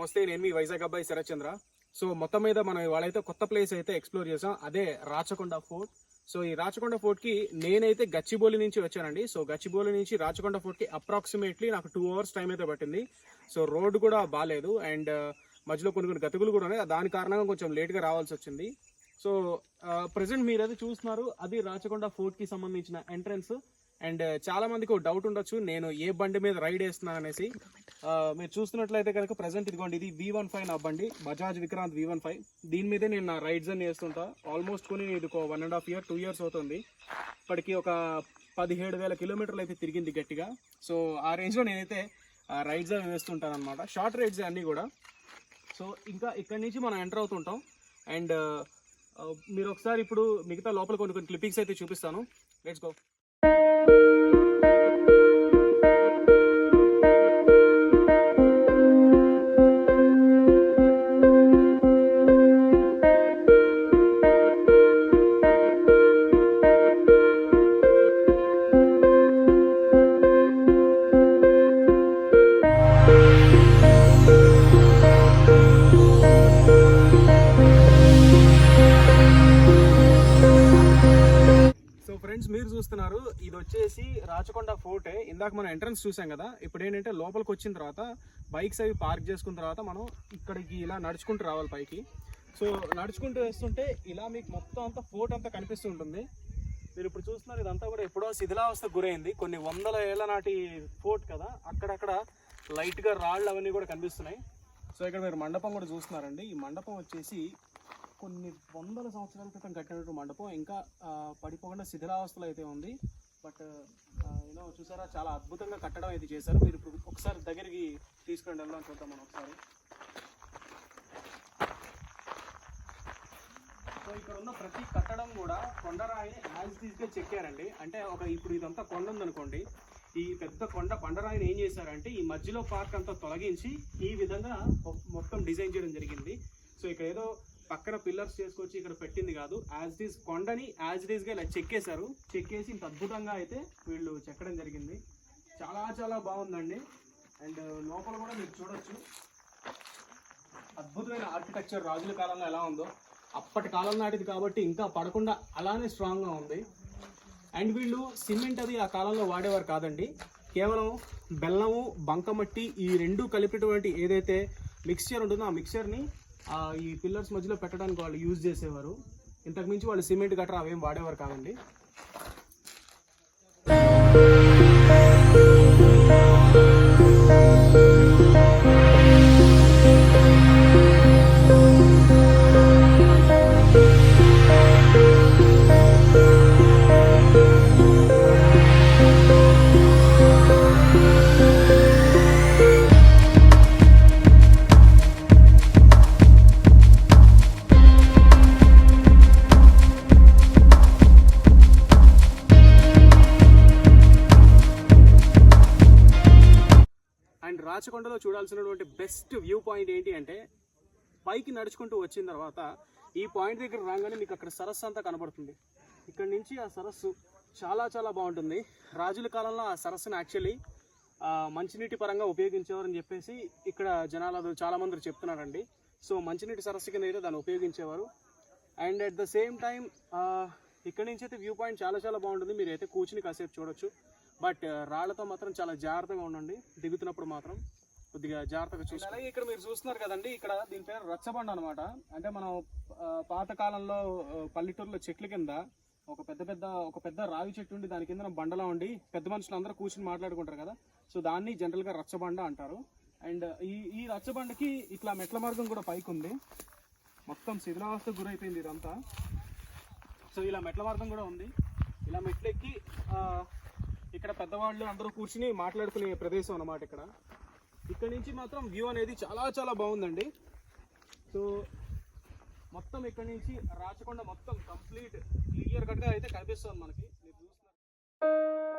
నమస్తే, నేను మీ వైజాగ్ అబ్బాయి శరత్ చంద్ర. సో మొత్తం మీద మనం ఇవాళైతే కొత్త ప్లేస్ అయితే ఎక్స్ప్లోర్ చేసాం, అదే రాచకొండ ఫోర్ట్. సో ఈ రాచకొండ ఫోర్ట్ కి నేనైతే గచ్చిబౌలి నుంచి వచ్చానండి. సో గచ్చిబౌలి నుంచి రాచకొండ ఫోర్ట్ కి అప్రాక్సిమేట్లీ నాకు 2 hours టైం అయితే పట్టింది. సో రోడ్డు కూడా బాగాలేదు అండ్ మధ్యలో కొన్ని గతుకులు కూడా ఉన్నాయి, దాని కారణంగా కొంచెం లేట్గా రావాల్సి వచ్చింది. సో ప్రజెంట్ మీరైతే చూస్తున్నారు, అది రాచకొండ ఫోర్ట్ కి సంబంధించిన ఎంట్రన్స్. అండ్ చాలా మందికి ఒక డౌట్ ఉండొచ్చు, నేను ఏ బండి మీద రైడ్ వేస్తున్నాను అనేసి. మీరు చూస్తున్నట్లయితే కనుక ప్రజెంట్ ఇదిగోండి, ఇది V15 నా బండి, బజాజ్ విక్రాంత్ V15. దీని మీదే నేను నా రైడ్స్ అని చేస్తుంటా. ఆల్మోస్ట్ కొని ఇది 1.5 year 2 years అవుతుంది. ఇప్పటికి ఒక 17,000 కిలోమీటర్లు అయితే తిరిగింది గట్టిగా. సో ఆ రేంజ్లో నేనైతే రైడ్స్ అవి వేస్తుంటాను అనమాట, షార్ట్ రైడ్స్ అన్నీ కూడా. సో ఇంకా ఇక్కడి నుంచి మనం ఎంటర్ అవుతుంటాం. అండ్ మీరు ఒకసారి ఇప్పుడు మిగతా లోపల కొన్ని క్లిప్పింగ్స్ అయితే చూపిస్తాను. Let's go. ఫ్రెండ్స్, మీరు చూస్తున్నారు, ఇది వచ్చేసి రాచకొండ ఫోర్టే. ఇందాక మనం ఎంట్రన్స్ చూసాం కదా, ఇప్పుడు ఏంటంటే లోపలికి వచ్చిన తర్వాత బైక్స్ అవి పార్క్ చేసుకున్న తర్వాత మనం ఇక్కడికి ఇలా నడుచుకుంటూ రావాలి పైకి. సో నడుచుకుంటూ వేస్తుంటే ఇలా మీకు మొత్తం అంతా ఫోర్ట్ అంతా కనిపిస్తూ ఉంటుంది. మీరు ఇప్పుడు చూస్తున్నారు, ఇదంతా కూడా ఎప్పుడో శిథిలావస్థకు గురైంది, కొన్ని 100 ఏళ్ల నాటి ఫోర్ట్ కదా. అక్కడక్కడ లైట్గా రాళ్ళు అవన్నీ కూడా కనిపిస్తున్నాయి. సో ఇక్కడ మీరు మండపం కూడా చూస్తున్నారండి. ఈ మండపం వచ్చేసి కొన్ని 100 సంవత్సరాల క్రితం కట్టినట్టు మండపం, ఇంకా పడిపోకుండా శిథిలావస్థలో అయితే ఉంది. బట్ చూసారా, చాలా అద్భుతంగా కట్టడం అయితే చేశారు. మీరు ఇప్పుడు ఒకసారి దగ్గరికి తీసుకొని వెళ్దాం, చూద్దాం మనం ఒకసారి. సో ఇక్కడ ఉన్న ప్రతి కట్టడం కూడా కొండరాయిని యాజ్ గా చెక్కారండి. అంటే ఇప్పుడు ఇదంతా కొండ ఉందనుకోండి, ఈ పెద్ద కొండ బండరాయిని ఏం చేశారంటే ఈ మధ్యలో పార్క్ అంతా తొలగించి ఈ విధంగా మొత్తం డిజైన్ చేయడం జరిగింది. సో ఇక్కడ ఏదో పక్కన పిల్లర్స్ చేసుకొచ్చి ఇక్కడ పెట్టింది కాదు, యాజ్ ఇట్ ఈస్ కొండని యాజ్ ఇట్ ఈస్గా ఇలా చెక్కేశారు. చెక్కేసి ఇంత అద్భుతంగా అయితే వీళ్ళు చెక్కడం జరిగింది. చాలా చాలా బాగుందండి. అండ్ లోపల కూడా మీరు చూడొచ్చు, అద్భుతమైన ఆర్కిటెక్చర్ రాజుల కాలంలో ఎలా ఉందో అప్పటి కాలం నాటిది కాబట్టి ఇంకా పడకుండా అలానే స్ట్రాంగ్గా ఉంది. అండ్ వీళ్ళు సిమెంట్ అది ఆ కాలంలో వాడేవారు కాదండి, కేవలం బెల్లము బంకమట్టి ఈ రెండు కలిపినటువంటి ఏదైతే మిక్స్చర్ ఉంటుందో ఆ మిక్స్చర్ని ఈ పిల్లర్స్ మధ్యలో పెట్టడానికి వాళ్ళు యూజ్ చేసేవారు. ఇంతకుమించి వాళ్ళు సిమెంట్ గట్రా అవేం వాడేవారు కాదండి. అండ్ రాచకొండలో చూడాల్సినటువంటి బెస్ట్ వ్యూ పాయింట్ ఏంటి అంటే, పైకి నడుచుకుంటూ వచ్చిన తర్వాత ఈ పాయింట్ దగ్గర రాగానే మీకు అక్కడ సరస్సు అంతా కనబడుతుంది. ఇక్కడ నుంచి ఆ సరస్సు చాలా చాలా బాగుంటుంది. రాజుల కాలంలో ఆ సరస్సును యాక్చువల్లీ మంచినీటి పరంగా ఉపయోగించేవారని చెప్పేసి ఇక్కడ జనాలు చాలామంది చెప్తున్నారండి. సో మంచినీటి సరస్సు కింద అయితే దాన్ని ఉపయోగించేవారు. And at the same time ఇక్కడ నుంచి అయితే వ్యూ పాయింట్ చాలా చాలా బాగుంటుంది. మీరు అయితే కూర్చుని కాసేపు చూడొచ్చు. బట్ రాళ్లతో మాత్రం చాలా జాగ్రత్తగా ఉండండి, దిగుతున్నప్పుడు మాత్రం కొద్దిగా జాగ్రత్తగా చూసి. అలాగే ఇక్కడ మీరు చూస్తున్నారు కదండి, ఇక్కడ దీని పేరు రచ్చబండ అనమాట. అంటే మనం పాతకాలంలో పల్లెటూరులో చెట్ల కింద ఒక పెద్ద రావి చెట్టు ఉండి దాని కింద బండలా ఉండి పెద్ద మనుషులు అందరూ కూర్చుని మాట్లాడుకుంటారు కదా. సో దాన్ని జనరల్గా రచ్చబండ అంటారు. అండ్ ఈ రచ్చబండకి ఇట్లా మెట్ల మార్గం కూడా పైకి ఉంది. మొత్తం శిథిలావస్థకు గురైపోయింది ఇదంతా. సో ఇలా మెట్ల మార్గం కూడా ఉంది. ఇలా మెట్లెక్కి ఇక్కడ పెద్దవాళ్ళు అందరూ కూర్చుని మాట్లాడుకునే ప్రదేశం అన్నమాట. ఇక్కడ నుంచి మాత్రం వ్యూ అనేది చాలా చాలా బాగుందండి. సో మొత్తం ఇక్కడ నుంచి రాచకొండ మొత్తం కంప్లీట్ క్లియర్ కట్గా అయితే కనిపిస్తుంది మనకి. మీరు చూస్తున్నారు.